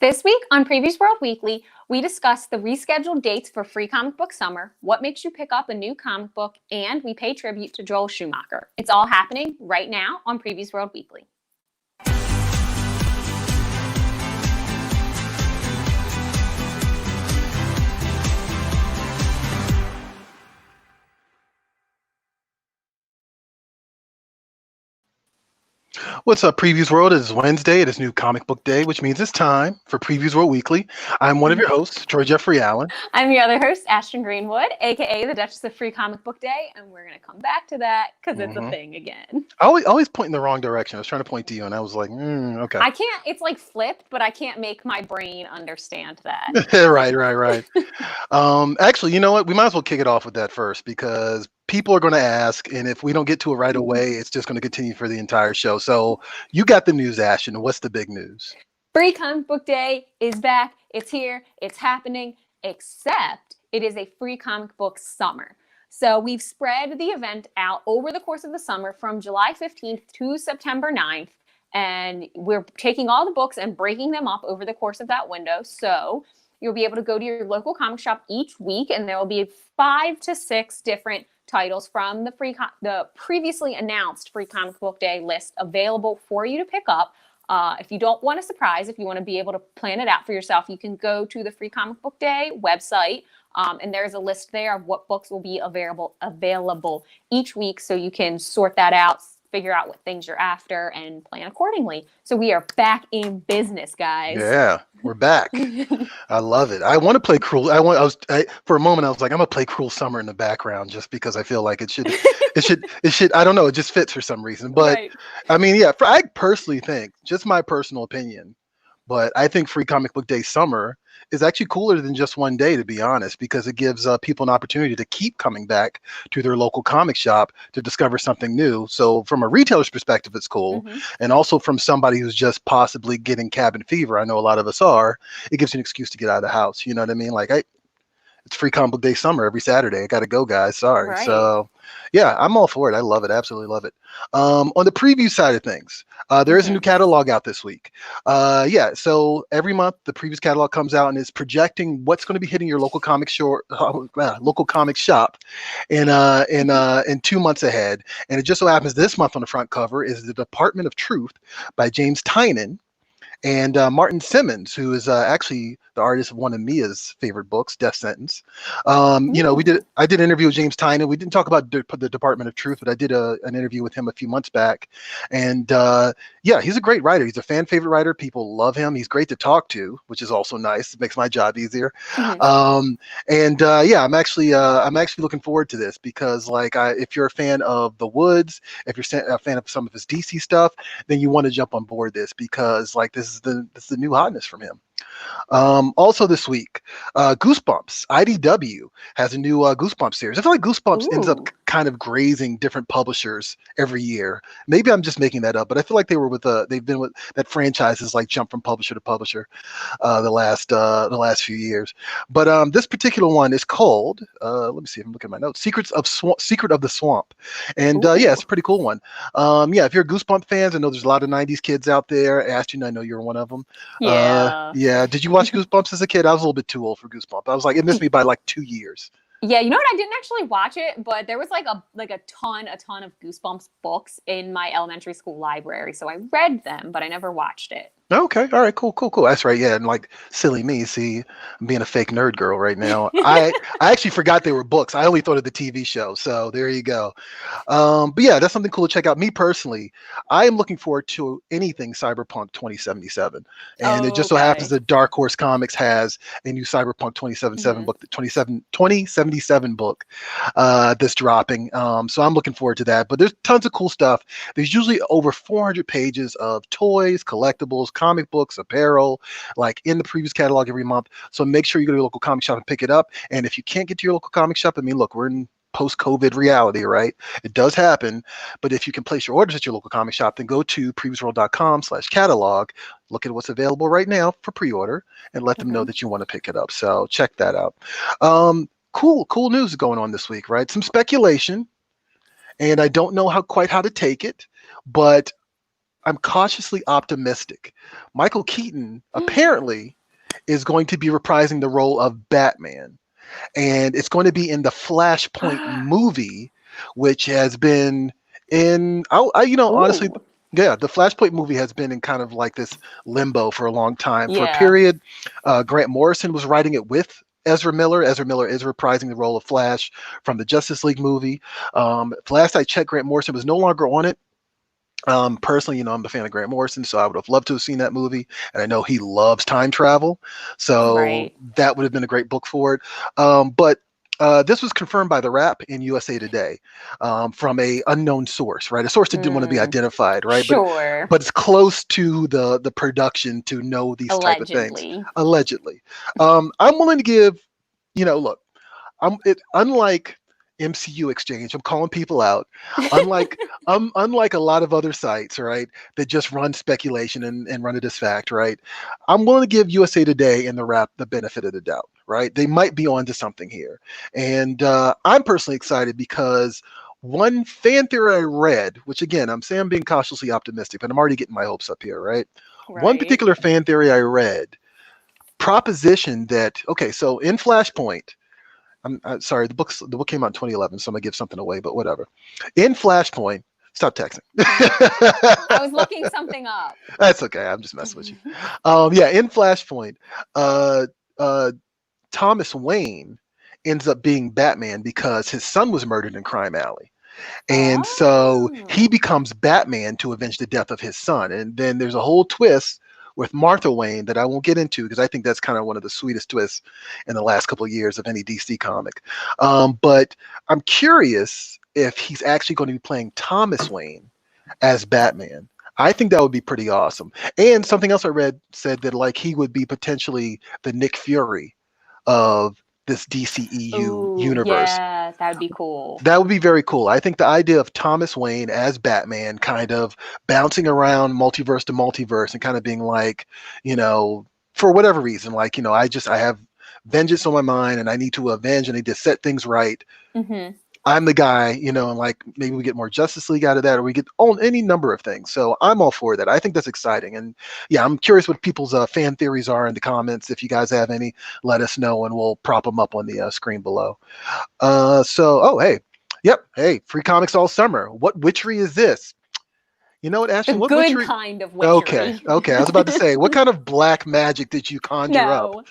This week on Previews World Weekly, we discuss the rescheduled dates for Free Comic Book Summer, what makes you pick up a new comic book, and we pay tribute to Joel Schumacher. It's all happening right now on Previews World Weekly. What's up, Previews World? It is Wednesday. It is New Comic Book Day, which means it's time for Previews World Weekly. I'm one of your hosts, Troy Jeffrey Allen. I'm your other host, Ashton Greenwood, aka the Duchess of Free Comic Book Day, and we're going to come back to that because it's a thing again. I always point in the wrong direction. I was trying to point to you, and I was like, okay. I can't, it's like flipped, but I can't make my brain understand that. Right. Actually, you know what? We might as well kick it off with that first because people are going to ask, and if we don't get to it right away, it's just going to continue for the entire show. So you got the news, Ashton. What's the big news? Free Comic Book Day is back. It's here. It's happening, except it is a free comic book summer. So we've spread the event out over the course of the summer from July 15th to September 9th. And we're taking all the books and breaking them up over the course of that window. So you'll be able to go to your local comic shop each week, and there will be 5 to 6 different titles from the previously announced Free Comic Book Day list available for you to pick up. If you don't want a surprise, if you want to be able to plan it out for yourself, you can go to the Free Comic Book Day website, and there's a list there of what books will be available each week, so you can sort that out, figure out what things you're after, and plan accordingly. So we are back in business, guys. Yeah, we're back. I love it. I want to play Cruel. For a moment I was like, I'm gonna play Cruel Summer in the background just because I feel like it should. I don't know. It just fits for some reason. But right. I mean, yeah. I personally think, just my personal opinion, but I think Free Comic Book Day Summer is actually cooler than just one day, to be honest, because it gives people an opportunity to keep coming back to their local comic shop to discover something new. So from a retailer's perspective, it's cool. And also from somebody who's just possibly getting cabin fever, I know a lot of us are, it gives you an excuse to get out of the house. You know what I mean? Like, it's Free Comic Book Day Summer every Saturday. I got to go, guys. Sorry. Right. So yeah, I'm all for it. I love it. Absolutely love it. On the preview side of things, there is a new catalog out this week. So every month the previous catalog comes out and is projecting what's going to be hitting your local comic shop in 2 months ahead. And it just so happens this month on the front cover is The Department of Truth by James Tynion and Martin Simmons, who is actually the artist of one of Mia's favorite books, Death Sentence. I did an interview with James Tynion. We didn't talk about the Department of Truth, but I did an interview with him a few months back. And yeah, he's a great writer. He's a fan favorite writer. People love him. He's great to talk to, which is also nice. It makes my job easier. Yeah, I'm actually looking forward to this because, like, if you're a fan of The Woods, if you're a fan of some of his DC stuff, then you want to jump on board this because, like, this is the new hotness from him. Also this week, Goosebumps IDW has a new Goosebumps series. I feel like Goosebumps ends up kind of grazing different publishers every year. Maybe I'm just making that up, but I feel like they've been with that franchises like jump from publisher to publisher the last few years. But this particular one is called let me see if I'm looking at my notes. Secret of the Swamp, and yeah, it's a pretty cool one. Yeah, if you're Goosebumps fans, I know there's a lot of '90s kids out there. Ashton, I know you're one of them. Yeah. Did you watch Goosebumps as a kid? I was a little bit too old for Goosebumps. I was like, it missed me by like 2 years. Yeah, you know what? I didn't actually watch it, but there was like a ton of Goosebumps books in my elementary school library, so I read them, but I never watched it. Okay, all right, cool. That's right. Yeah, and like silly me, see, I'm being a fake nerd girl right now. I actually forgot they were books. I only thought of the TV show, so there you go. But yeah, that's something cool to check out. Me personally, I am looking forward to anything Cyberpunk 2077, and it just so happens that Dark Horse Comics has a new Cyberpunk 2077 book, the 2077 book that's dropping. So I'm looking forward to that. But there's tons of cool stuff. There's usually over 400 pages of toys, collectibles, comic books, apparel, like in the previous catalog every month. So make sure you go to your local comic shop and pick it up. And if you can't get to your local comic shop, I mean, look, we're in post-COVID reality, right? It does happen. But if you can place your orders at your local comic shop, then go to PREVIEWSworld.com/catalog, look at what's available right now for pre-order, and let them know that you want to pick it up. So check that out. Cool news going on this week, right? Some speculation, and I don't know quite how to take it, but I'm cautiously optimistic. Michael Keaton apparently is going to be reprising the role of Batman, and it's going to be in the Flashpoint movie, which has been in, honestly, Ooh, yeah, the Flashpoint movie has been in kind of like this limbo for a long time. For a yeah, period, Grant Morrison was writing it with Ezra Miller. Ezra Miller is reprising the role of Flash from the Justice League movie. Last I checked, Grant Morrison was no longer on it. Personally, I'm a fan of Grant Morrison, so I would have loved to have seen that movie. And I know he loves time travel, so right. that would have been a great book for it. But this was confirmed by the Wrap in USA Today, from a unknown source, right? A source that didn't want to be Mm, identified, right? sure. But it's close to the production to know these type of things. Allegedly. Allegedly, I'm willing to give. Look, unlike MCU Exchange, I'm calling people out. Unlike unlike a lot of other sites, right, that just run speculation and run it as fact, right? I'm willing to give USA Today and the Wrap the benefit of the doubt, right? They might be onto something here, and I'm personally excited because one fan theory I read, which again I'm saying I'm being cautiously optimistic, but I'm already getting my hopes up here, right? One Right. particular fan theory I read propositioned that okay, so in Flashpoint. I'm sorry, the book came out in 2011, so I'm gonna give something away, but whatever. In Flashpoint, stop texting. I was looking something up. That's okay. I'm just messing with you. Yeah, in Flashpoint, uh, uh, Thomas Wayne ends up being Batman because his son was murdered in Crime Alley. And so he Oh. becomes Batman to avenge the death of his son. And then there's a whole twist with Martha Wayne that I won't get into because I think that's kind of one of the sweetest twists in the last couple of years of any DC comic. But I'm curious if he's actually going to be playing Thomas Wayne as Batman. I think that would be pretty awesome. And something else I read said that like he would be potentially the Nick Fury of this DCEU Ooh, universe. yeah, that would be cool. That would be very cool. I think the idea of Thomas Wayne as Batman kind of bouncing around multiverse to multiverse and kind of being like, for whatever reason, like, I have vengeance on my mind and I need to avenge and I need to set things right. Hmm. I'm the guy, and like maybe we get more Justice League out of that or we get on any number of things. So I'm all for that. I think that's exciting. And yeah, I'm curious what people's fan theories are in the comments. If you guys have any, let us know and we'll prop them up on the screen below. Hey. Yep. Hey, free comics all summer. What witchery is this? You know what, The Ashton? What good witchery? kind of Okay. witchery. Okay. I was about to say, what kind of black magic did you conjure up? No,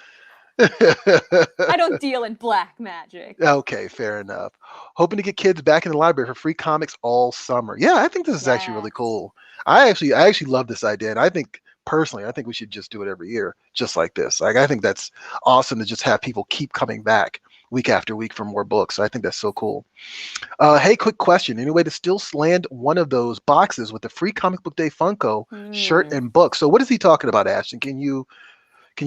I don't deal in black magic. Okay, fair enough. Hoping to get kids back in the library for free comics all summer. Yeah, I think this is actually really Yes. cool. I actually love this idea, and I think personally, I think we should just do it every year, just like this. Like, I think that's awesome to just have people keep coming back week after week for more books. I think that's so cool. Hey, quick question. Any way to still land one of those boxes with the free Comic Book Day Funko shirt Hmm. and book? So, what is he talking about, Ashton? Can you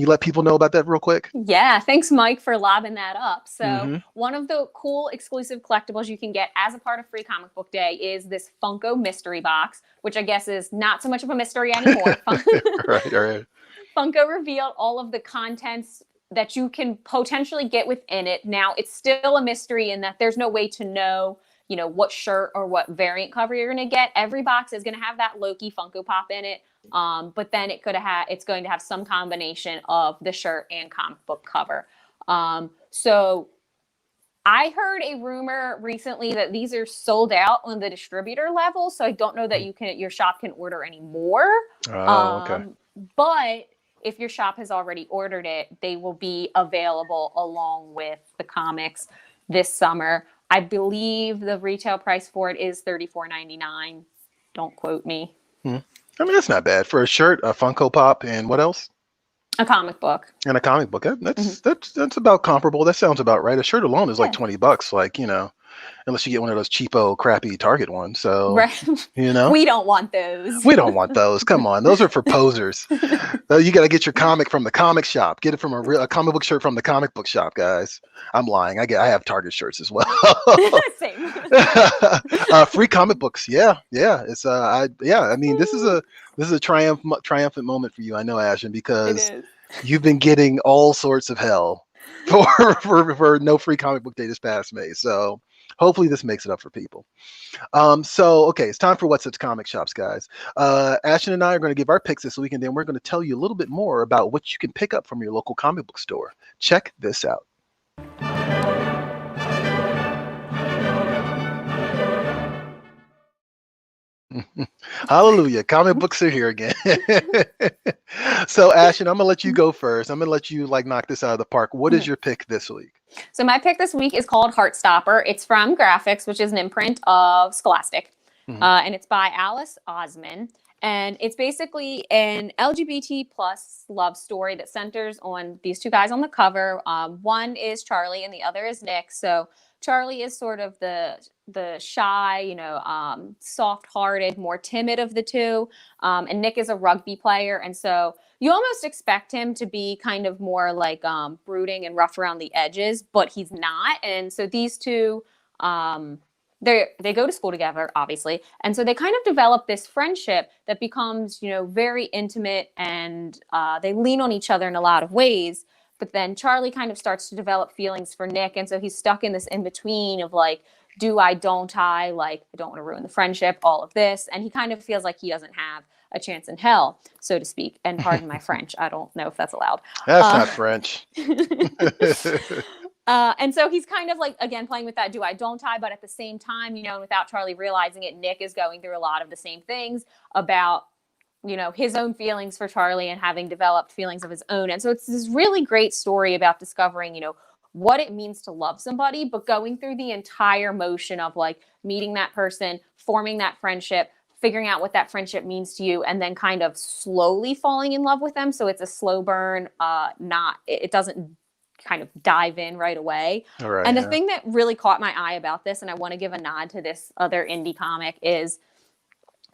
let people know about that real quick? Yeah, thanks, Mike, for lobbing that up. So, Mm-hmm. one of the cool exclusive collectibles you can get as a part of Free Comic Book Day is this Funko mystery box, which I guess is not so much of a mystery anymore. Right, all right. Funko revealed all of the contents that you can potentially get within it. Now, it's still a mystery in that there's no way to know, what shirt or what variant cover you're going to get. Every box is going to have that Loki Funko Pop in it. But then it's going to have some combination of the shirt and comic book cover. So I heard a rumor recently that these are sold out on the distributor level. So I don't know that your shop can order any more. Oh, okay. But if your shop has already ordered it, they will be available along with the comics this summer. I believe the retail price for it is $34.99. Don't quote me. Hmm. I mean, that's not bad for a shirt, a Funko Pop, and what else? A comic book. And a comic book. That's about comparable. That sounds about right. A shirt alone is like Yeah. $20, like unless you get one of those cheapo, crappy Target ones. So Right. We don't want those. we don't want those. Come on, those are for posers. You got to get your comic from the comic shop. Get it from a comic book shirt from the comic book shop, guys. I'm lying. I have Target shirts as well. Same. Free comic books. Yeah. It's I mean, this is a triumphant moment for you. I know, Ashton, It because is. you've been getting all sorts of hell for no free comic book day this past May. So hopefully this makes it up for people. So okay, it's time for What's It's Comic Shops, guys. Ashton and I are going to give our picks this week, and then we're going to tell you a little bit more about what you can pick up from your local comic book store. Check this out. Hallelujah. Comic books are here again. So Ashton, I'm gonna let you go first. I'm gonna let you like knock this out of the park. What is your pick this week? So my pick this week is called Heartstopper. It's from Graphics, which is an imprint of Scholastic. And it's by Alice Osman. And it's basically an LGBT plus love story that centers on these two guys on the cover. One is Charlie and the other is Nick. So Charlie is sort of the shy, you know, soft-hearted, more timid of the two. And Nick is a rugby player. And so you almost expect him to be kind of more like brooding and rough around the edges, but he's not. And so these two, they go to school together, obviously. And so they kind of develop this friendship that becomes, you know, very intimate, and they lean on each other in a lot of ways. But then Charlie kind of starts to develop feelings for Nick. And so he's stuck in this in-between of like, do I, don't I? Like, I don't want to ruin the friendship, all of this. And he kind of feels like he doesn't have a chance in hell, so to speak. And pardon my French. I don't know if that's allowed. That's not French. And so he's kind of like, again, playing with that do I, don't I? But at the same time, you know, and without Charlie realizing it, Nick is going through a lot of the same things about, you know, his own feelings for Charlie and having developed feelings of his own. And so it's this really great story about discovering, you know, what it means to love somebody, but going through the entire motion of like meeting that person, forming that friendship, figuring out what that friendship means to you, and then kind of slowly falling in love with them. So it's a slow burn, it doesn't kind of dive in right away. Right, and the thing that really caught my eye about this, and I want to give a nod to this other indie comic, is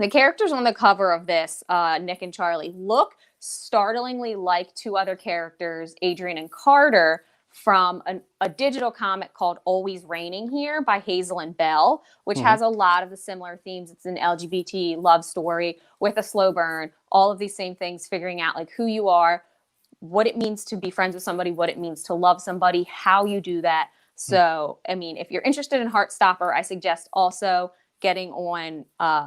the characters on the cover of this, Nick and Charlie, look startlingly like two other characters, Adrian and Carter, from a digital comic called Always Raining Here by Hazel and Bell, which has a lot of the similar themes. It's an LGBT love story with a slow burn, all of these same things, figuring out like who you are, what it means to be friends with somebody, what it means to love somebody, how you do that. So, I mean, if you're interested in Heartstopper, I suggest also getting on,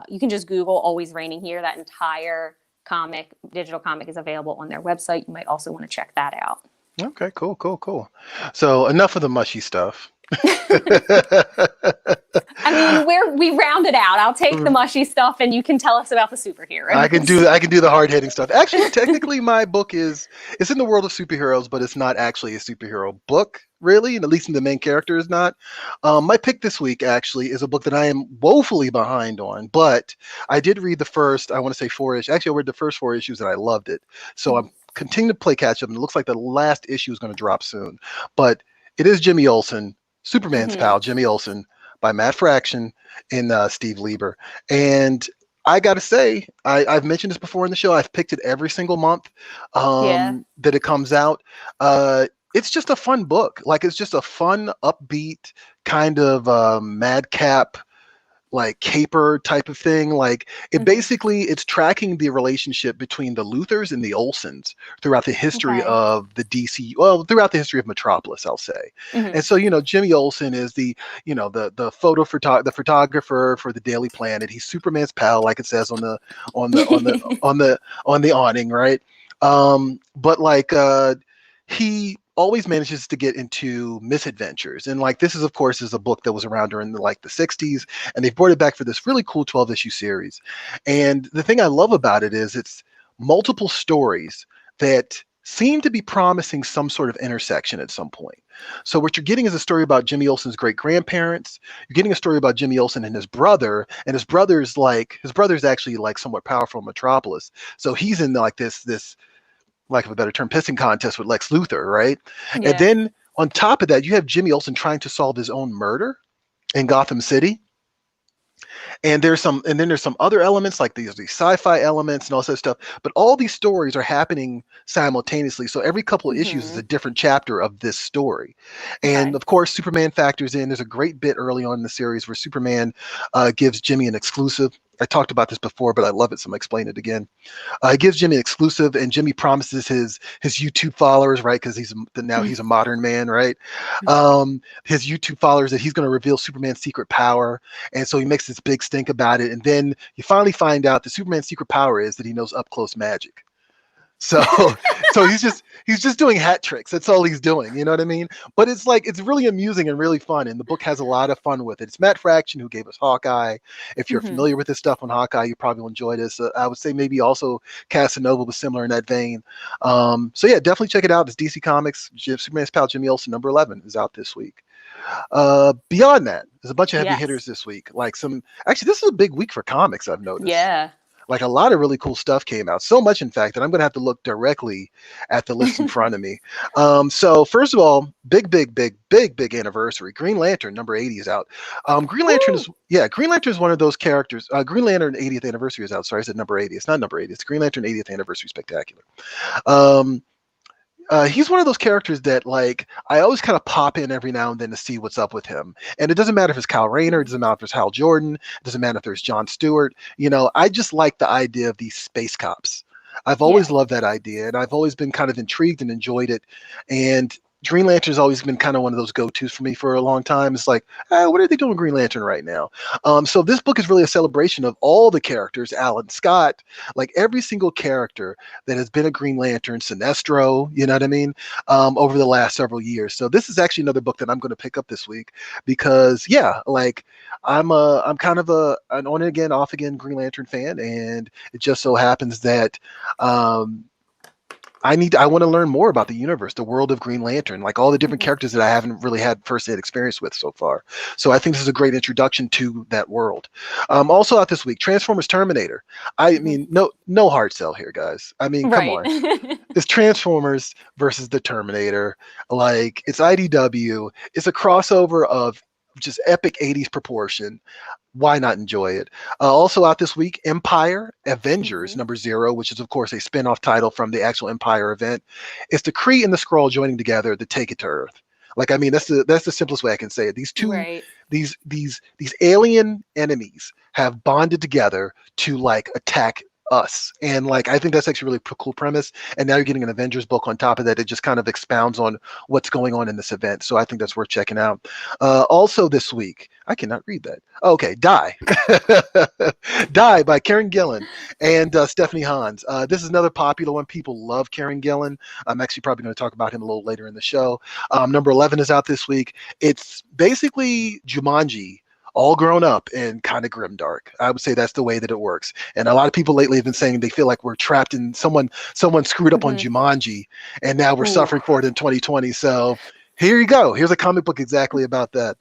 you can just Google Always Raining Here. That entire comic, digital comic, is available on their website. You might also want to check that out. Okay, cool. So enough of the mushy stuff. I mean, we round it out. I'll take the mushy stuff, and you can tell us about the superheroes. I can do the hard-hitting stuff. Actually, technically, my book it's in the world of superheroes, but it's not actually a superhero book, really, and at least in the main character is not. My pick this week actually is a book that I am woefully behind on, but I did read the first, I want to say 4 issues. Actually, I read the first 4 issues and I loved it. So I'm continuing to play catch up, and it looks like the last issue is going to drop soon. But it is Jimmy Olsen, Superman's pal, Jimmy Olsen, by Matt Fraction and Steve Lieber. And I got to say, I've mentioned this before in the show. I've picked it every single month that it comes out. It's just a fun book. Like, it's just a fun, upbeat kind of madcap, like caper type of thing. Like, it basically, it's tracking the relationship between the Luthers and the Olsens throughout the history of the DC, well, throughout the history of Metropolis, I'll say. And so, you know, Jimmy Olsen is the, you know, the photographer for the Daily Planet. He's Superman's pal, like it says on the awning, right? But like he always manages to get into misadventures, and like this is, of course, is a book that was around during the 60s, and they've brought it back for this really cool 12-issue series. And the thing I love about it is it's multiple stories that seem to be promising some sort of intersection at some point. So what you're getting is a story about Jimmy Olsen's great-grandparents. You're getting a story about Jimmy Olsen and his brother, and his brother's actually like somewhat powerful in Metropolis. So he's in like this lack of a better term, pissing contest with Lex Luthor, right? And then on top of that, you have Jimmy Olsen trying to solve his own murder in Gotham City. And there's some other elements, like these sci-fi elements and all that stuff. But all these stories are happening simultaneously. So every couple of issues is a different chapter of this story. And of course, Superman factors in. There's a great bit early on in the series where Superman gives Jimmy an exclusive I talked about this before, but I love it, so I'm gonna explain it again. He gives Jimmy an exclusive, and Jimmy promises his YouTube followers, right? Because now he's a modern man, right? His YouTube followers that he's going to reveal Superman's secret power, and so he makes this big stink about it. And then you finally find out that Superman's secret power is that he knows up close magic. So so he's just doing hat tricks. That's all he's doing. You know what I mean? But it's like it's really amusing and really fun, and the book has a lot of fun with it. It's Matt Fraction who gave us Hawkeye. If you're familiar with this stuff on Hawkeye, you probably will enjoy this. I would say maybe also Casanova was similar in that vein. So yeah, definitely check it out. It's DC Comics. Superman's pal Jimmy Olsen #11 is out this week. Beyond that, there's a bunch of heavy hitters this week. Like actually, this is a big week for comics, I've noticed. Yeah. Like a lot of really cool stuff came out. So much, in fact, that I'm going to have to look directly at the list in front of me. So first of all, big anniversary. Green Lantern #80 is out. Green Lantern is one of those characters. Green Lantern 80th anniversary is out. Sorry, I said #80. It's not #80. It's Green Lantern 80th anniversary spectacular. He's one of those characters that like I always kind of pop in every now and then to see what's up with him. And it doesn't matter if it's Kyle Rayner, it doesn't matter if it's Hal Jordan, it doesn't matter if there's John Stewart. You know, I just like the idea of these space cops. I've always loved that idea, and I've always been kind of intrigued and enjoyed it. And Green Lantern's always been kind of one of those go-tos for me for a long time. It's like, what are they doing with Green Lantern right now? So this book is really a celebration of all the characters, Alan Scott, like every single character that has been a Green Lantern, Sinestro, you know what I mean, over the last several years. So this is actually another book that I'm going to pick up this week because, yeah, like I'm kind of an on again, off again Green Lantern fan, and it just so happens that I want to learn more about the universe, the world of Green Lantern, like all the different characters that I haven't really had first-hand experience with so far. So I think this is a great introduction to that world. Also out this week, Transformers Terminator. I mean, no hard sell here, guys. I mean, come on. It's Transformers versus the Terminator. Like, it's IDW. It's a crossover of just epic 80s proportion. Why not enjoy it? Also out this week, EMPYRE, Avengers #0, which is of course a spin-off title from the actual EMPYRE event. It's the Kree and the Skrull joining together to take it to Earth. Like, I mean, that's the simplest way I can say it. These two, these alien enemies have bonded together to like attack us, and like I think that's actually a really cool premise. And now you're getting an Avengers book on top of that. It just kind of expounds on what's going on in this event, so I think that's worth checking out. Also this week, I cannot read that. Okay, Die. Die by Karen Gillan and Stephanie Hans. This is another popular one. People love Karen Gillan. I'm actually probably going to talk about him a little later in the show. #11 is out this week. It's basically Jumanji all grown up and kind of grimdark. I would say that's the way that it works. And a lot of people lately have been saying they feel like we're trapped in someone screwed up on Jumanji, and now we're suffering for it in 2020. So here you go. Here's a comic book exactly about that.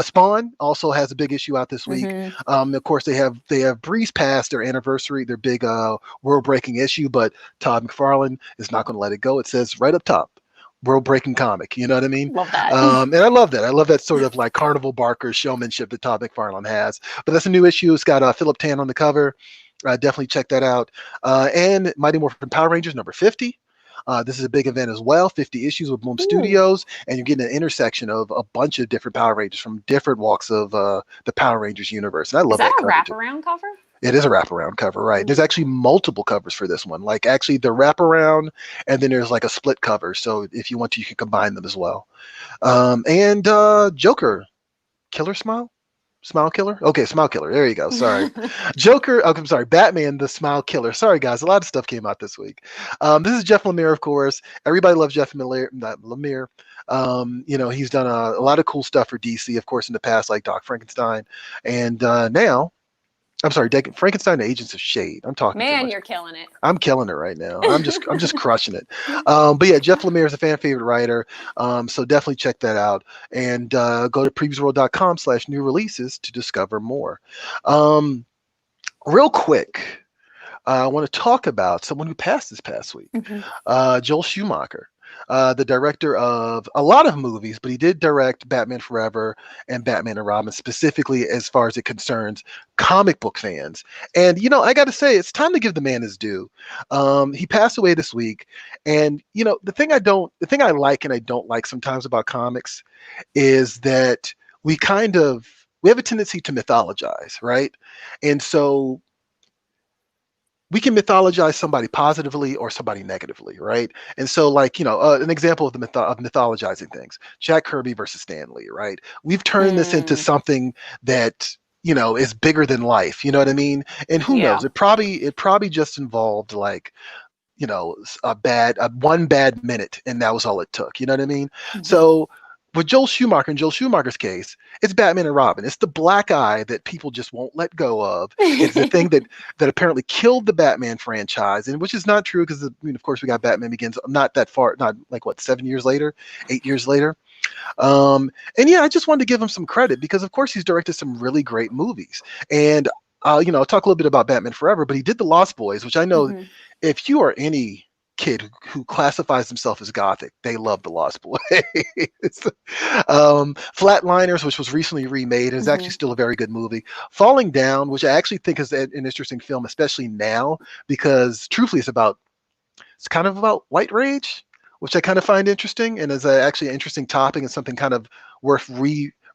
Spawn also has a big issue out this week. Of course, they have breezed past their anniversary, their big world-breaking issue, but Todd McFarlane is not going to let it go. It says right up top, world-breaking comic. You know what I mean? Love that. And I love that. I love that sort of like Carnival Barker showmanship that Todd McFarlane has. But that's a new issue. It's got Philip Tan on the cover. Definitely check that out. And Mighty Morphin Power Rangers #50. This is a big event as well, 50 issues with Boom Studios, and you're getting an intersection of a bunch of different Power Rangers from different walks of the Power Rangers universe. And I love that. Is that a wraparound cover? It is a wraparound cover, right? There's actually multiple covers for this one. Like actually the wraparound, and then there's like a split cover. So if you want to, you can combine them as well. And Joker, Killer Smile? Smile Killer? Okay, Smile Killer. There you go. Sorry. Joker. Oh, I'm sorry. Batman, the Smile Killer. Sorry, guys. A lot of stuff came out this week. This is Jeff Lemire, of course. Everybody loves Jeff Lemire. You know, he's done a lot of cool stuff for DC, of course, in the past, like Doc Frankenstein. And now, I'm sorry, Frankenstein and Agents of Shade. I'm talking. Man, you're killing it. I'm killing it right now. I'm just crushing it. But yeah, Jeff Lemire is a fan favorite writer. So definitely check that out, and go to PREVIEWSworld.com/new releases to discover more. Real quick, I want to talk about someone who passed this past week, Joel Schumacher. The director of a lot of movies, but he did direct Batman Forever and Batman and Robin, specifically as far as it concerns comic book fans. And, you know, I got to say, it's time to give the man his due. He passed away this week. And, you know, the thing I like and I don't like sometimes about comics is that we kind of we have a tendency to mythologize, right? And so we can mythologize somebody positively or somebody negatively, right? And so, like, an example of of mythologizing things: Jack Kirby versus Stan Lee, right? We've turned this into Mm, something that is bigger than life. You know what I mean? And who knows? yeah. It probably just involved, like, a one bad minute, and that was all it took. You know what I mean? So with Joel Schumacher, in Joel Schumacher's case, it's Batman and Robin. It's the black eye that people just won't let go of. It's the thing that apparently killed the Batman franchise, and which is not true, because of course we got Batman Begins not that far, not like what, 7 years later, 8 years later. And yeah, I just wanted to give him some credit, because of course he's directed some really great movies. And I'll talk a little bit about Batman Forever, but he did The Lost Boys, which I know Mhm. if you are any kid who classifies himself as gothic, they love The Lost Boys. Flatliners, which was recently remade, is actually Mhm. still a very good movie. Falling Down, which I actually think is an interesting film, especially now, because truthfully it's kind of about white rage, which I kind of find interesting, and is actually an interesting topic and something kind of worth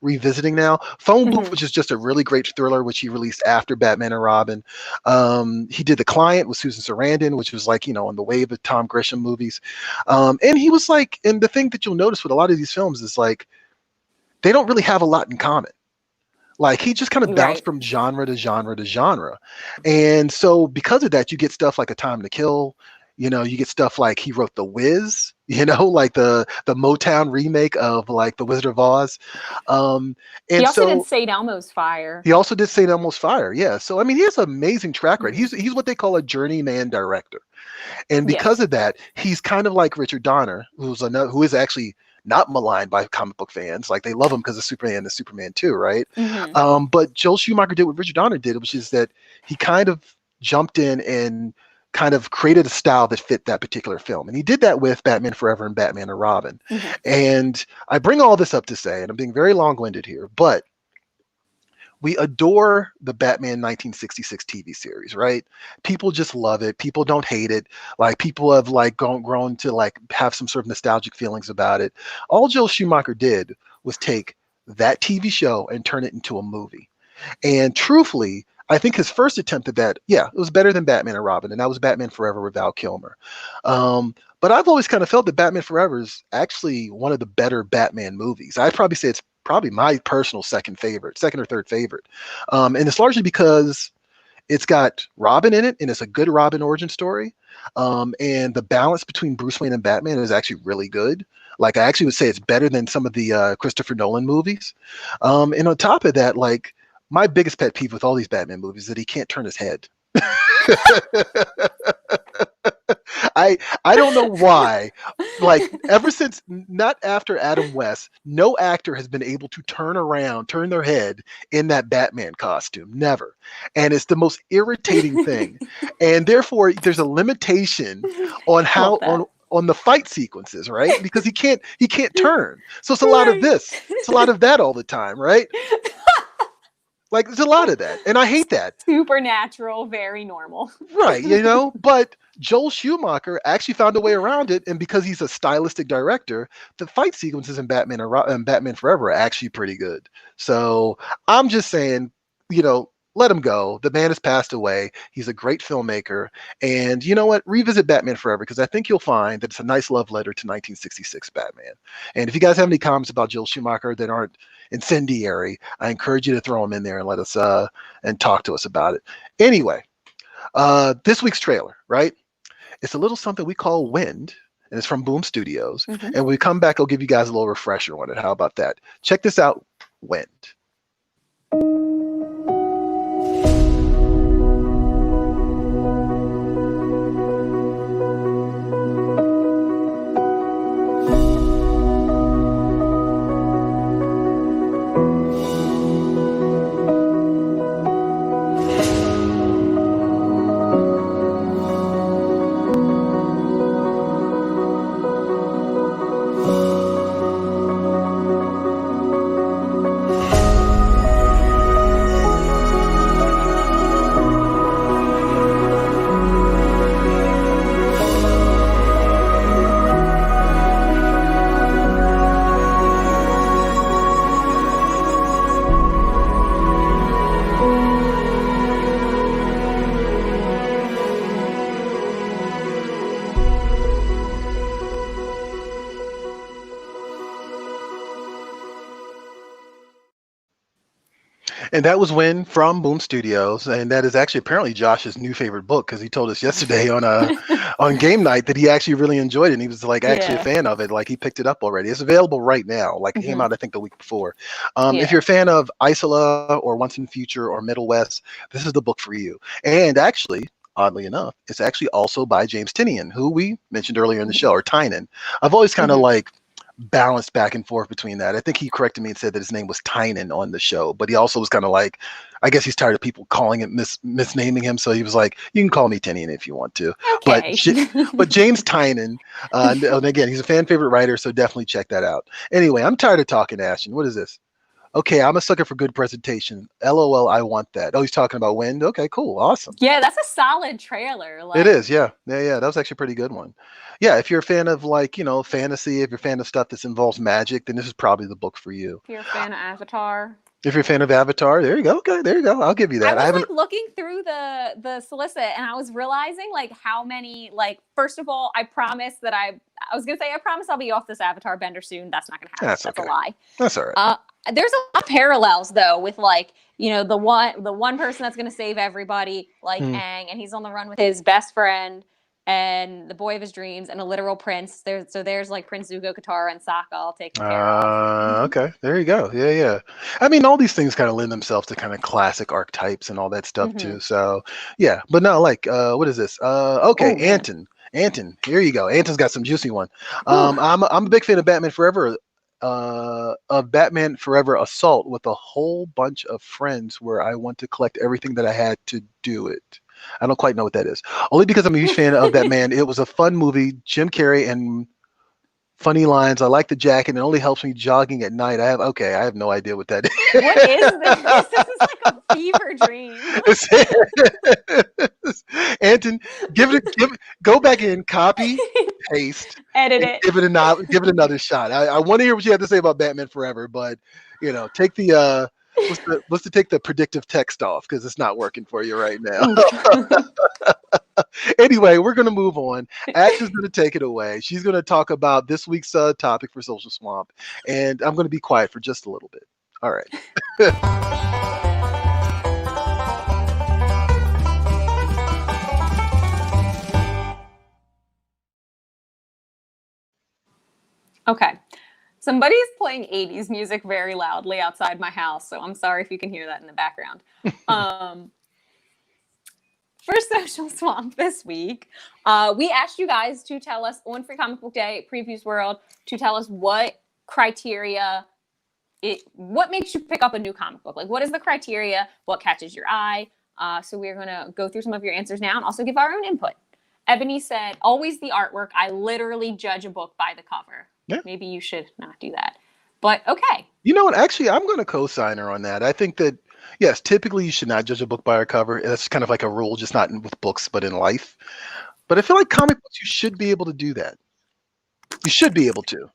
revisiting now. Phone Booth, Mhm. which is just a really great thriller, which he released after Batman and Robin. He did The Client with Susan Sarandon, which was like, on the wave of Tom Grisham movies. And he was like, and the thing that you'll notice with a lot of these films is, like, they don't really have a lot in common. Like, he just kind of bounced Right. from genre to genre to genre. And so because of that, you get stuff like A Time to Kill. You get stuff like he wrote The Wiz, like the Motown remake of, like, The Wizard of Oz. Um, He and also did so St. Elmo's Fire. he also did St. Elmo's Fire. Yeah. So I mean, he has an amazing track record. Mhm. He's what they call a journeyman director. And because Yes. of that, he's kind of like Richard Donner, who is actually not maligned by comic book fans. Like, they love him because of Superman and Superman 2, right? Mhm. But Joel Schumacher did what Richard Donner did, which is that he kind of jumped in and kind of created a style that fit that particular film. And he did that with Batman Forever and Batman and Robin. Mhm. And I bring all this up to say, and I'm being very long-winded here, but we adore the Batman 1966 TV series, right? People just love it. People don't hate it. Like, people have, like, grown to, like, have some sort of nostalgic feelings about it. All Joel Schumacher did was take that TV show and turn it into a movie. And truthfully, I think his first attempt at that, yeah, it was better than Batman and Robin, and that was Batman Forever with Val Kilmer. But I've always kind of felt that Batman Forever is actually one of the better Batman movies. I'd probably say it's probably my personal second or third favorite. And it's largely because it's got Robin in it, and it's a good Robin origin story. And the balance between Bruce Wayne and Batman is actually really good. Like, I actually would say it's better than some of the Christopher Nolan movies. And on top of that, like, my biggest pet peeve with all these Batman movies is that he can't turn his head. I don't know why. Like, ever since, not after Adam West, no actor has been able to turn their head in that Batman costume. Never. And it's the most irritating thing. And therefore, there's a limitation on how Love that. on the fight sequences, right? Because he can't turn. So it's a lot of Right. this. It's a lot of that all the time, right? Like, there's a lot of that. And I hate that. Supernatural, very normal. Right, but Joel Schumacher actually found a way around it, and because he's a stylistic director, the fight sequences in and Batman Forever are actually pretty good. So I'm just saying, let him go. The man has passed away. He's a great filmmaker, and you know what? Revisit Batman Forever, because I think you'll find that it's a nice love letter to 1966 Batman. And if you guys have any comments about Joel Schumacher that aren't incendiary, I encourage you to throw them in there and let us and talk to us about it. Anyway. This week's trailer, right? It's a little something we call Wind, and it's from Boom Studios. Mhm. And when we come back, I'll give you guys a little refresher on it. How about that? Check this out, Wind. And that was when from Boom Studios, and that is actually apparently Josh's new favorite book because he told us yesterday on game night that he actually really enjoyed it. And he was like actually a Yeah. fan of it. Like he picked it up already. It's available right now. Like it came Mhm. out I think the week before. Yeah. If you're a fan of Isola or Once in the Future or Middle West, this is the book for you. And actually, oddly enough, it's actually also by James Tynion, who we mentioned earlier in the show, or Tynan. I've always kind of Mhm. like balanced back and forth between that. I think he corrected me and said that his name was Tynan on the show, but he also was kind of like, I guess he's tired of people calling it misnaming him, so he was like, "You can call me Tynion if you want to." But Okay. but James Tynan, and again, he's a fan favorite writer, so definitely check that out. Anyway, I'm tired of talking, Ashton. What is this? Okay, I'm a sucker for good presentation. LOL, I want that. Oh, he's talking about Wind. Okay, cool, awesome. Yeah, that's a solid trailer. It Like, is, yeah. That was actually a pretty good one. Yeah, if you're a fan of like, fantasy, if you're a fan of stuff that involves magic, then this is probably the book for you. if you're a fan of Avatar. If you're a fan of Avatar, there you go. Okay, there you go. I'll give you I that. I was haven't. like looking through the solicit and I was realizing like how many, like, first of all, I promise that I was gonna say I promise I'll be off this Avatar bender soon. That's not gonna happen. That's That's okay. a lie. That's all right. There's a lot of parallels though with like, the one person that's gonna save everybody, like Hmm. Aang, and he's on the run with his best friend and the boy of his dreams and a literal prince. There's like Prince Zuko, Katara, and Sokka all taken care of. Okay, there you go. Yeah. I mean, all these things kind of lend themselves to kind of classic archetypes and all that stuff too. So, yeah, but no, like, what is this? Okay, Oh man. Anton, here you go. Anton's got some juicy one. Whew. I'm a big fan of Batman Forever. Of Batman Forever Assault with a whole bunch of friends where I want to collect everything that I had to do it. I don't quite know what that is. Only because I'm a huge fan of that man. It was a fun movie. Jim Carrey and funny lines. I like the jacket. It only helps me jogging at night. I have no idea what that is. What is this? This is like a fever dream. Anton, go back in, copy, paste, Edit and it. give it another shot. I want to hear what you have to say about Batman Forever, but take the let's take the predictive text off because it's not working for you right now. Anyway, we're going to move on. Ash is going to take it away. She's going to talk about this week's topic for Social Swamp, and I'm going to be quiet for just a little bit. All right. Okay. Somebody's playing 80s music very loudly outside my house, so I'm sorry if you can hear that in the background. For Social Swamp this week, we asked you guys to tell us on Free Comic Book Day at Previews World to tell us what criteria, what makes you pick up a new comic book. Like, what is the criteria? What catches your eye? So we're going to go through some of your answers now and also give our own input. Ebony said, always the artwork. I literally judge a book by the cover. Yeah. Maybe you should not do that. But okay. You know what? Actually, I'm going to co-sign her on that. I think that, yes, typically you should not judge a book by a cover. That's kind of like a rule, just not with books, but in life. But I feel like comic books, you should be able to do that. You should be able to.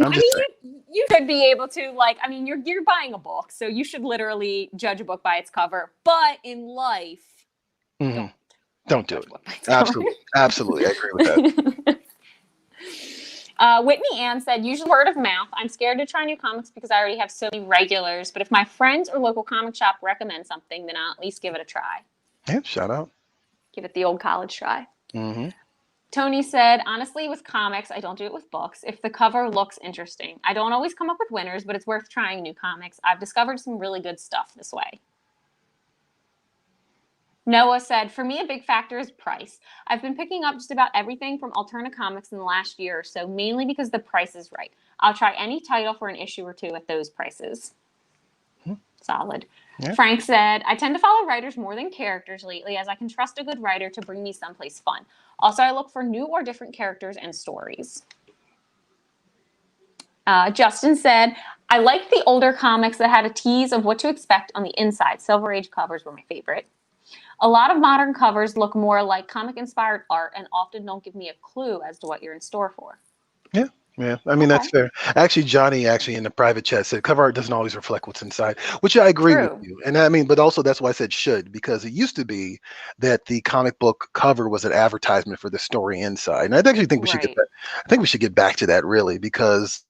You should be able to, like, I mean, you're buying a book, so you should literally judge a book by its cover. But in life, don't do it. Absolutely. I agree with that. Whitney Ann said, usually word of mouth. I'm scared to try new comics because I already have so many regulars. But if my friends or local comic shop recommend something, then I'll at least give it a try. Yeah, shout out. Give it the old college try. Mm-hmm. Tony said, honestly, with comics, I don't do it with books. If the cover looks interesting. I don't always come up with winners, but it's worth trying new comics. I've discovered some really good stuff this way. Noah said, for me, a big factor is price. I've been picking up just about everything from Alterna Comics in the last year or so, mainly because the price is right. I'll try any title for an issue or two at those prices. Solid. Yeah. Frank said, I tend to follow writers more than characters lately, as I can trust a good writer to bring me someplace fun. Also, I look for new or different characters and stories. Justin said, I like the older comics that had a tease of what to expect on the inside. Silver Age covers were my favorite. A lot of modern covers look more like comic-inspired art and often don't give me a clue as to what you're in store for. Yeah. I mean, that's fair. Actually, Johnny in the private chat said cover art doesn't always reflect what's inside, which I agree with you. And I mean, but also that's why I said should, because it used to be that the comic book cover was an advertisement for the story inside. And I actually think we should get that. I think we should get back to that really, because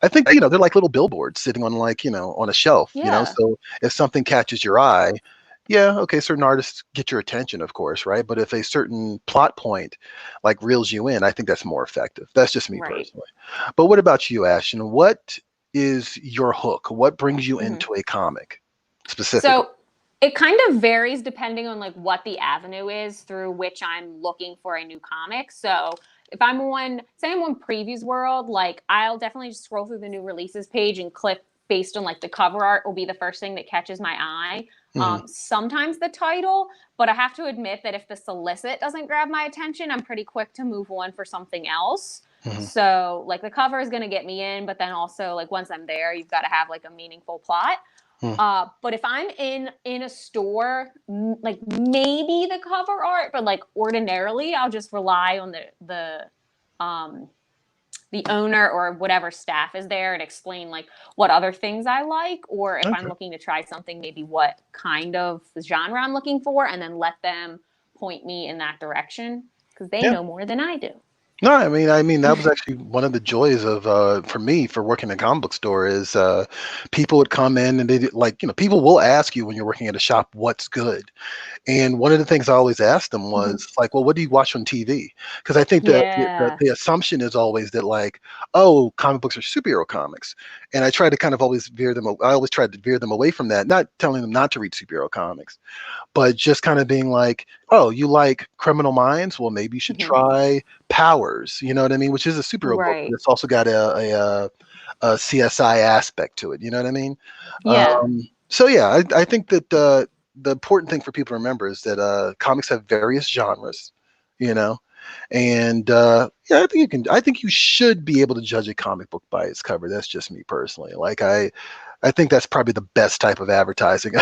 I think they're like little billboards sitting on like on a shelf. Yeah. So if something catches your eye, yeah, okay, certain artists get your attention, of course, right? But if a certain plot point like reels you in, I think that's more effective. That's just me Right. personally. But what about you, Ashton? What is your hook? What brings you Hmm. into a comic specifically? So it kind of varies depending on like what the avenue is through which I'm looking for a new comic. So if I'm on, say I'm on Previews World, like I'll definitely just scroll through the new releases page and click based on like the cover art will be the first thing that catches my eye. Hmm. Sometimes the title, but I have to admit that if the solicit doesn't grab my attention, I'm pretty quick to move on for something else. Hmm. So like the cover is going to get me in, but then also like once I'm there, you've got to have like a meaningful plot. Hmm. But if I'm in a store, like maybe the cover art, but like ordinarily, I'll just rely on um, the owner or whatever staff is there and explain like what other things I like, or if I'm Okay. looking to try something, maybe what kind of genre I'm looking for, and then let them point me in that direction because they Yeah. know more than I do. No, I mean that was actually one of the joys of for me for working in a comic book store is people would come in and they like people will ask you when you're working at a shop what's good. And one of the things I always asked them Mhm. was like, well, what do you watch on TV? Because I think that Yeah. the assumption is always that like, oh, comic books are superhero comics. And I try to kind of always I always tried to veer them away from that, not telling them not to read superhero comics, but just kind of being like, oh, you like Criminal Minds? Well, maybe you should Mhm. try Powers, you know what I mean? Which is a superhero book, but Right. it's also got a CSI aspect to it, you know what I mean? Yeah. So yeah, I think that the important thing for people to remember is that comics have various genres, you know, and yeah, I think you should be able to judge a comic book by its cover. That's just me personally. Like I think that's probably the best type of advertising.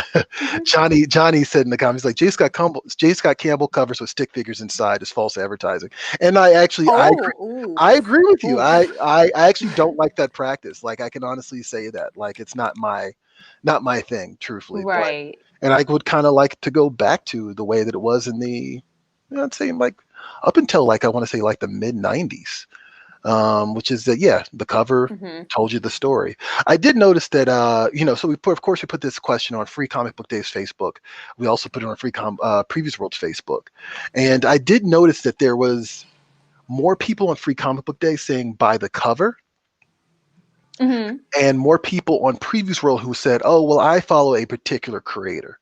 Mhm. Johnny said in the comments like J. Scott Campbell covers with stick figures inside is false advertising, and Oh, ooh. I agree with you. Oof. I actually don't like that practice. Like I can honestly say that. Like it's not my thing, truthfully. But Right. and I would kind of like to go back to the way that it was in I'd say like up until like I want to say like the mid '90s, which is that yeah, the cover Hmm. told you the story. I did notice that so of course we put this question on Free Comic Book Days Facebook. We also put it on Previous World's Facebook, and I did notice that there was more people on Free Comic Book Day saying buy the cover, Hmm. and more people on Previous World who said, "Oh, well, I follow a particular creator."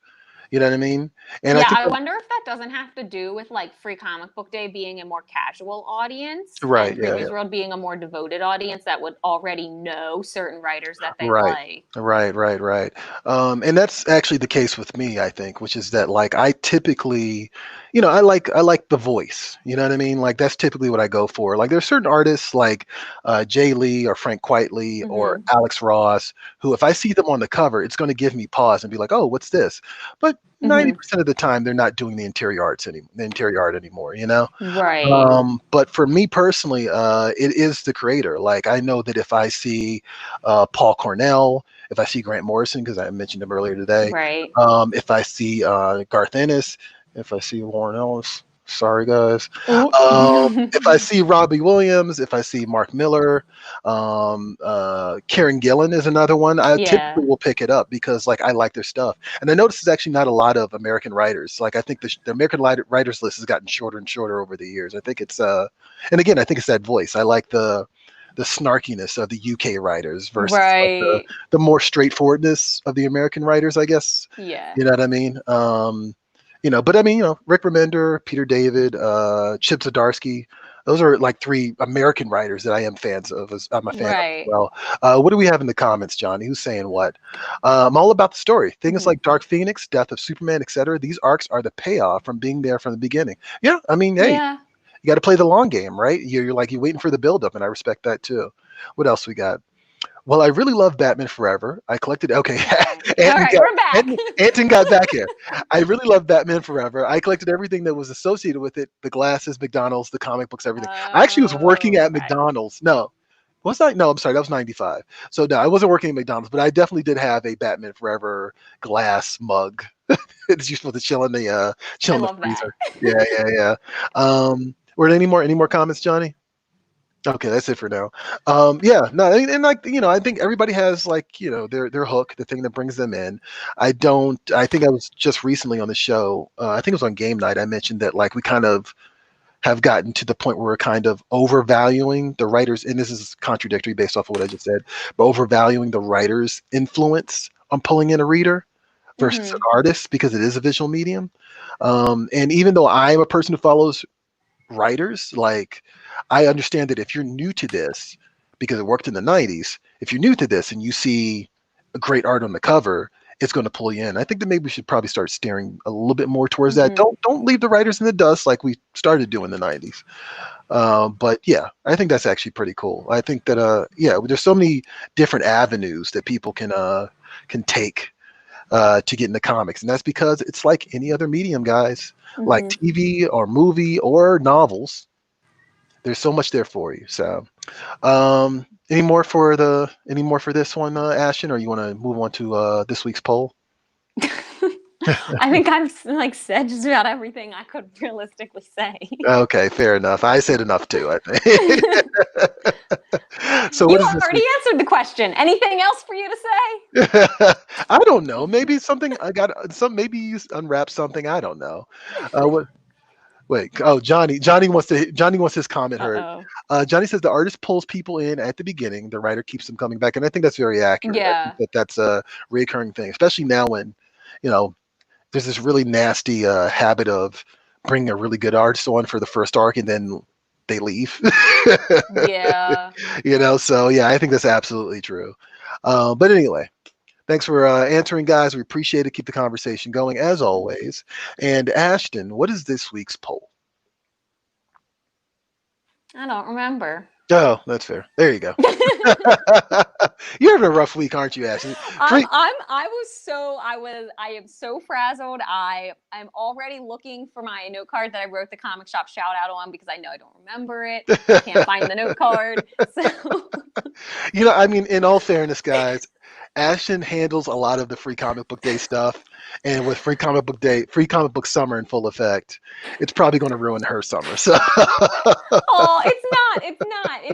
You know what I mean? And I Yeah, think I wonder if that doesn't have to do with like Free Comic Book Day being a more casual audience right, and yeah, Previews yeah. World being a more devoted audience that would already know certain writers that they Right. like. Right. And that's actually the case with me, I think, which is that like I typically, I like the voice. You know what I mean? Like that's typically what I go for. Like there's certain artists like Jay Lee or Frank Quitely or Hmm. Alex Ross who if I see them on the cover, it's going to give me pause and be like, oh, what's this? But Hmm. 90% of the time they're not doing the interior art anymore, you know? Right. But for me personally, it is the creator. Like I know that if I see Paul Cornell, if I see Grant Morrison, because I mentioned him earlier today, Right. if I see Garth Ennis, if I see Warren Ellis, sorry guys, Ooh. if I see Robbie Williams, if I see Mark Miller, Karen Gillan is another one. I Yeah. typically will pick it up because like I like their stuff, and I notice there's actually not a lot of American writers. Like I think the American writers list has gotten shorter and shorter over the years. I think it's and again I think it's that voice. I like the snarkiness of the UK writers versus like Right. the more straightforwardness of the American writers, I guess. Yeah. You know what I mean? But I mean, Rick Remender, Peter David, Chip Zdarsky, those are like three American writers that I am fans of. I'm a fan of as Right. well. What do we have in the comments, Johnny? Who's saying what? I'm all about the story. Things Hmm. like Dark Phoenix, Death of Superman, etc. These arcs are the payoff from being there from the beginning. Yeah, I mean, hey, Yeah. you got to play the long game, right? You're like you're waiting for the buildup, and I respect that too. What else we got? Well, I really love Batman Forever. I collected. Okay, Okay. All Anton right. We're back. Anton got back here. I really love Batman Forever. I collected everything that was associated with it: the glasses, McDonald's, the comic books, everything. I actually was working Oh, at okay. McDonald's. No, was I? No, I'm sorry. That was '95. So no, I wasn't working at McDonald's, but I definitely did have a Batman Forever glass mug. It's useful to chill I in the love that. freezer. Yeah. Were there any more comments, Johnny? Okay, that's it for now. Yeah, no, and like I think everybody has like their hook, the thing that brings them in. I don't. I think I was just recently on the show. I think it was on game night. I mentioned that like we kind of have gotten to the point where we're kind of overvaluing the writers, and this is contradictory based off of what I just said, but overvaluing the writer's influence on pulling in a reader versus an Hmm. artist because it is a visual medium. And even though I'm a person who follows writers, like I understand that if you're new to this, because it worked in the 90s, if you're new to this and you see a great art on the cover, it's going to pull you in. I think that maybe we should probably start steering a little bit more towards that. Hmm. Don't leave the writers in the dust like we started doing in the 90s. But yeah, I think that's actually pretty cool. I think that yeah, there's so many different avenues that people can take to get into comics, and that's because it's like any other medium, guys, like Hmm. TV or movie or novels. There's so much there for you. So, any more for this one, Ashton, or you want to move on to this week's poll? I think I've like said just about everything I could realistically say. Okay, fair enough. I said enough too, I think. So You what is this already week? answered the question. Anything else for you to say? I don't know. Maybe something I got some. Maybe you unwrap something. I don't know. What? Wait. Oh, Johnny wants his comment heard. Uh-oh. Johnny says the artist pulls people in at the beginning. The writer keeps them coming back, and I think that's very accurate. I think Yeah. that that's a recurring thing, especially now when you know there's this really nasty habit of bringing a really good artist on for the first arc and then they leave. Yeah. So yeah, I think that's absolutely true. But anyway, thanks for answering, guys. We appreciate it. Keep the conversation going as always. And Ashton, what is this week's poll? I don't remember. Oh, that's fair. There you go. You're having a rough week, aren't you, Ashton? I am so frazzled. I'm already looking for my note card that I wrote the comic shop shout out on because I know I don't remember it. I can't find the note card. So I mean, in all fairness, guys, Ashton handles a lot of the free comic book day stuff, and with free comic book summer in full effect, it's probably going to ruin her summer. So, oh, it's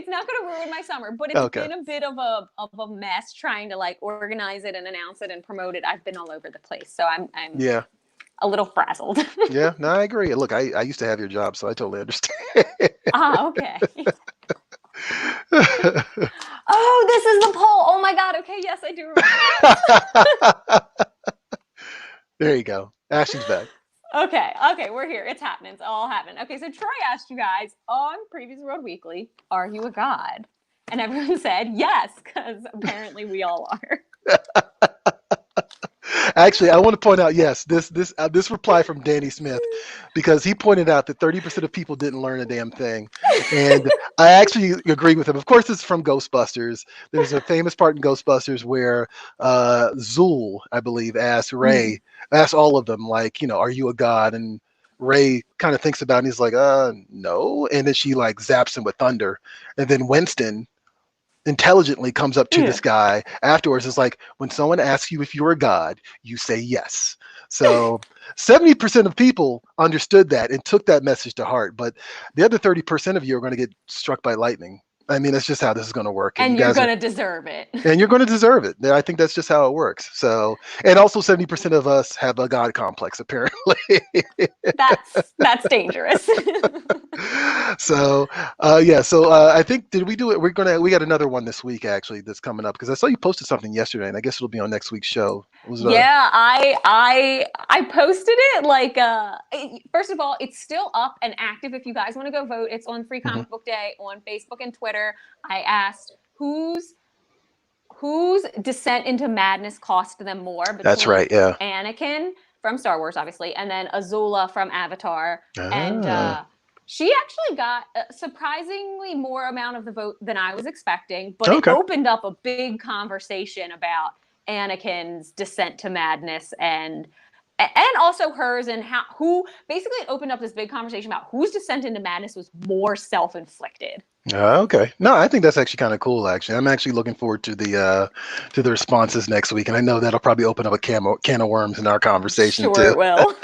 not going to ruin my summer, but it's okay, been a bit of a mess trying to like organize it and announce it and promote it. I've been all over the place, so I'm yeah, a little frazzled. yeah, no, I agree. Look, I used to have your job, so I totally understand. Okay. Oh, this is the poll. Oh my God. Okay, yes, I do remember. There you go. Ashton's back. Okay, we're here. It's happening. It's all happening. Okay, so Troy asked you guys on Previous World Weekly, are you a god? And everyone said yes, because apparently we all are. Actually, I want to point out, yes, this reply from Danny Smith, because he pointed out that 30% of people didn't learn a damn thing, and I actually agree with him. Of course, it's from Ghostbusters. There's a famous part in Ghostbusters where Zool, I believe, asks all of them, like, are you a god? And Ray kind of thinks about it, and he's like, no. And then she like zaps him with thunder, and then Winston intelligently comes up to this guy afterwards. It's like, when someone asks you if you're a god, you say yes. So 70% of people understood that and took that message to heart, but the other 30% of you are going to get struck by lightning. I mean, that's just how this is going to work. And you're going to deserve it. And you're going to deserve it. I think that's just how it works. So, and also 70% of us have a god complex, apparently. That's dangerous. So, yeah. So I think, did we do it? We got another one this week, actually, that's coming up, because I saw you posted something yesterday, and I guess it'll be on next week's show. Yeah, I posted it like first of all, it's still up and active if you guys want to go vote. It's on Free Comic Book Day on Facebook and Twitter. I asked whose descent into madness cost them more between That's right, yeah. Anakin from Star Wars, obviously, and then Azula from Avatar. And she actually got a surprisingly more amount of the vote than I was expecting, but it opened up a big conversation about Anakin's descent to madness and also hers, and who basically opened up this big conversation about whose descent into madness was more self-inflicted. Okay. No, I think that's actually kind of cool, actually. I'm actually looking forward to the responses next week, and I know that'll probably open up a can of worms in our conversation too. Sure it will.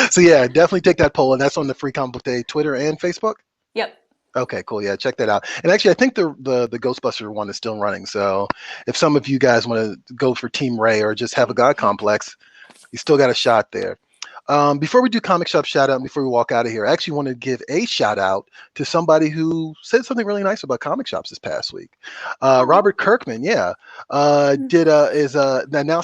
So yeah, definitely take that poll, and that's on the Free Comic Book Day Twitter and Facebook. Yep. Okay, cool. Yeah, check that out. And actually, I think the Ghostbuster one is still running. So if some of you guys want to go for Team Ray or just have a God complex, you still got a shot there. Before we do comic shop shout out, and before we walk out of here, I actually want to give a shout out to somebody who said something really nice about comic shops this past week. Robert Kirkman, yeah, announced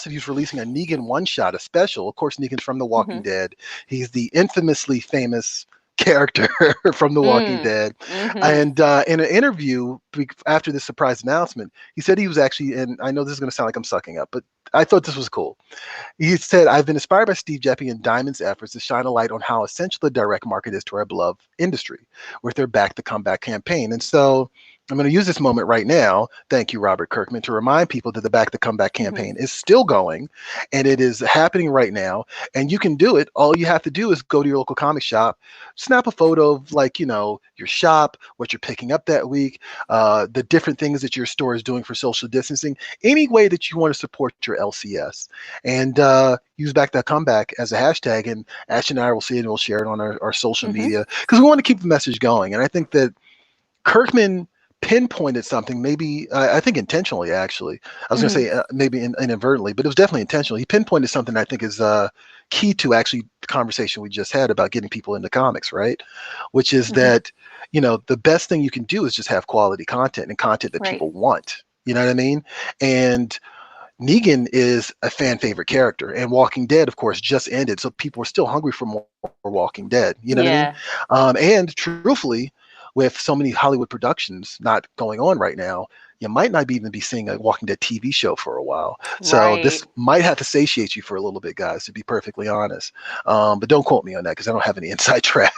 that he's releasing a Negan one shot, a special. Of course, Negan's from The Walking Dead. He's the infamously famous character from The Walking Dead. And in an interview after this surprise announcement, he said he was actually, and I know this is going to sound like I'm sucking up, but I thought this was cool. He said, I've been inspired by Steve Jeppy and Diamond's efforts to shine a light on how essential the direct market is to our beloved industry with their Back to Comeback campaign. And so I'm going to use this moment right now, thank you, Robert Kirkman, to remind people that the Back to Comeback campaign is still going, and it is happening right now, and you can do it. All you have to do is go to your local comic shop, snap a photo of, like, you know, your shop, what you're picking up that week, the different things that your store is doing for social distancing, any way that you want to support your LCS, and use Back to Comeback as a hashtag, and Ash and I will see it and we'll share it on our social media, because we want to keep the message going. And I think that Kirkman pinpointed something, maybe I think intentionally, actually. I was going to say maybe inadvertently, but it was definitely intentional. He pinpointed something I think is key to actually the conversation we just had about getting people into comics, right? Which is that, you know, the best thing you can do is just have quality content and content that people want. You know what I mean? And Negan is a fan favorite character, and Walking Dead, of course, just ended, so people are still hungry for more Walking Dead. You know what I mean? And truthfully, with so many Hollywood productions not going on right now, you might not even be seeing a Walking Dead TV show for a while. So this might have to satiate you for a little bit, guys, to be perfectly honest. But don't quote me on that because I don't have any inside track.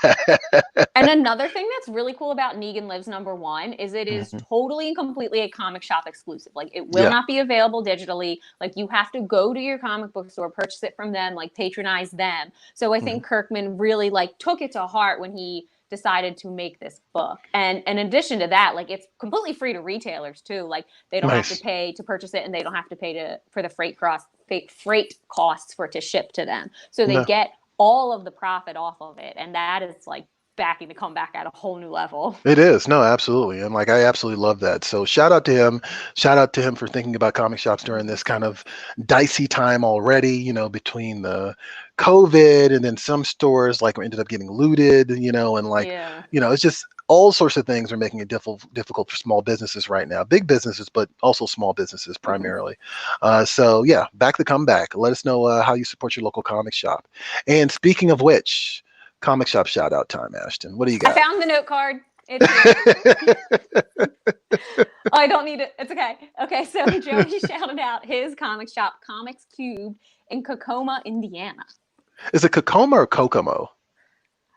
And another thing that's really cool about Negan Lives #1 is it is totally and completely a comic shop exclusive. Like, it will not be available digitally. Like, you have to go to your comic book store, purchase it from them, like patronize them. So I think Kirkman really like took it to heart when he decided to make this book. And in addition to that, like, it's completely free to retailers too. Like, they don't have to pay to purchase it, and they don't have to pay for the freight costs for it to ship to them. So they get all of the profit off of it. And that is like backing the comeback at a whole new level. It is. No, absolutely. And like, I absolutely love that. So shout out to him. Shout out to him for thinking about comic shops during this kind of dicey time already, you know, between the COVID and then some stores like ended up getting looted, you know, and like, you know, it's just all sorts of things are making it difficult for small businesses right now, big businesses, but also small businesses primarily. So yeah, back the comeback. Let us know how you support your local comic shop. And speaking of which, comic shop shout out time, Ashton. What do you got? I found the note card. I don't need it. It's okay. Okay, so Joey shouted out his comic shop, Comics Cubed, in Kokomo, Indiana. Is it Kokomo or Kokomo?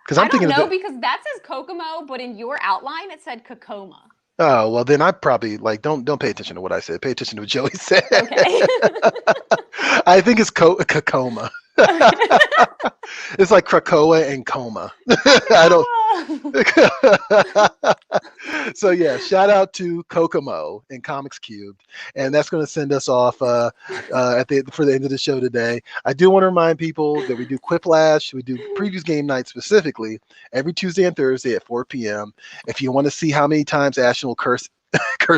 Because I don't know, because that says Kokomo, but in your outline it said Kokomo. Oh, well, then I probably like don't pay attention to what I said. Pay attention to what Joey said. Okay. I think it's Kokomo. It's like Krakoa and Coma. I don't. So yeah, shout out to Kokomo and Comics Cubed, and that's going to send us off for the end of the show today. I do want to remind people that we do Quiplash, we do Previews Game Night specifically every Tuesday and Thursday at 4 p.m. If you want to see how many times Ashton will curse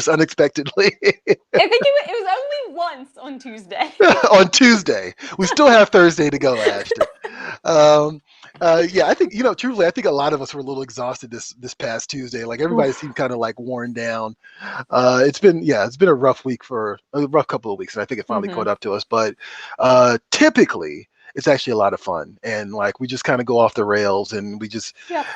unexpectedly. I think it was only once on Tuesday. On Tuesday. We still have Thursday to go, Ashton. Yeah, I think, you know, truthfully, I think a lot of us were a little exhausted this past Tuesday. Like, everybody seemed kind of like worn down. It's been a rough couple of weeks, and I think it finally caught up to us. But typically, it's actually a lot of fun, and like, we just kind of go off the rails, and we just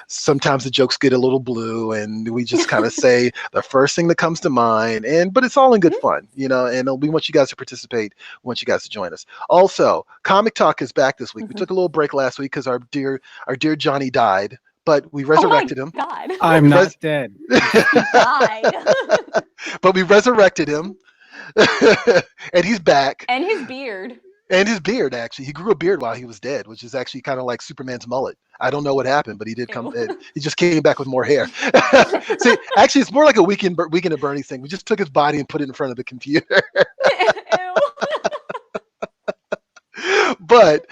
sometimes the jokes get a little blue, and we just kind of say the first thing that comes to mind, but it's all in good fun, you know. And we want you guys to participate. We want you guys to join us. Also, Comic Talk is back this week. We took a little break last week because our dear Johnny died, but we resurrected him. God. I'm not dead. He died. But we resurrected him, and he's back. And his beard. And his beard, actually. He grew a beard while he was dead, which is actually kind of like Superman's mullet. I don't know what happened, but he did come. He just came back with more hair. See, actually, it's more like a Weekend at Bernie's thing. We just took his body and put it in front of the computer. But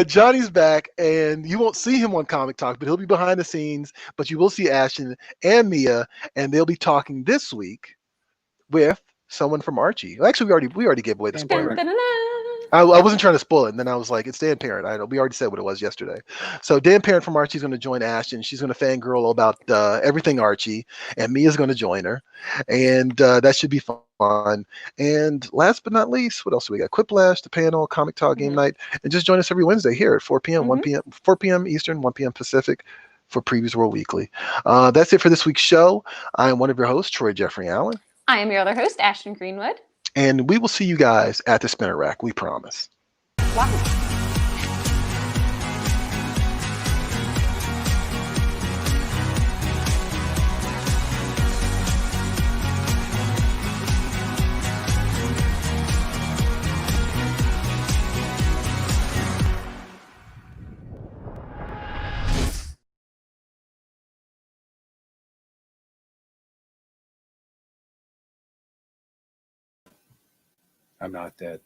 Johnny's back, and you won't see him on Comic Talk, but he'll be behind the scenes. But you will see Ashton and Mia, and they'll be talking this week with someone from Archie. Well, actually, we already gave away the Dan spoiler. Parent. I wasn't trying to spoil it, and then I was like, it's Dan Parent. I know we already said what it was yesterday. So Dan Parent from Archie is going to join Ashton. She's going to fangirl about everything Archie, and Mia's going to join her, and that should be fun. And last but not least, what else do we got? Quiplash, the panel, Comic Talk, Game Night, and just join us every Wednesday here at 4 p.m., 1 p.m., 4 p.m. Eastern, 1 p.m. Pacific for Previews World Weekly. That's it for this week's show. I am one of your hosts, Troy Jeffrey Allen. I am your other host, Ashton Greenwood. And we will see you guys at the spinner rack. We promise. Wahoo. I'm not dead.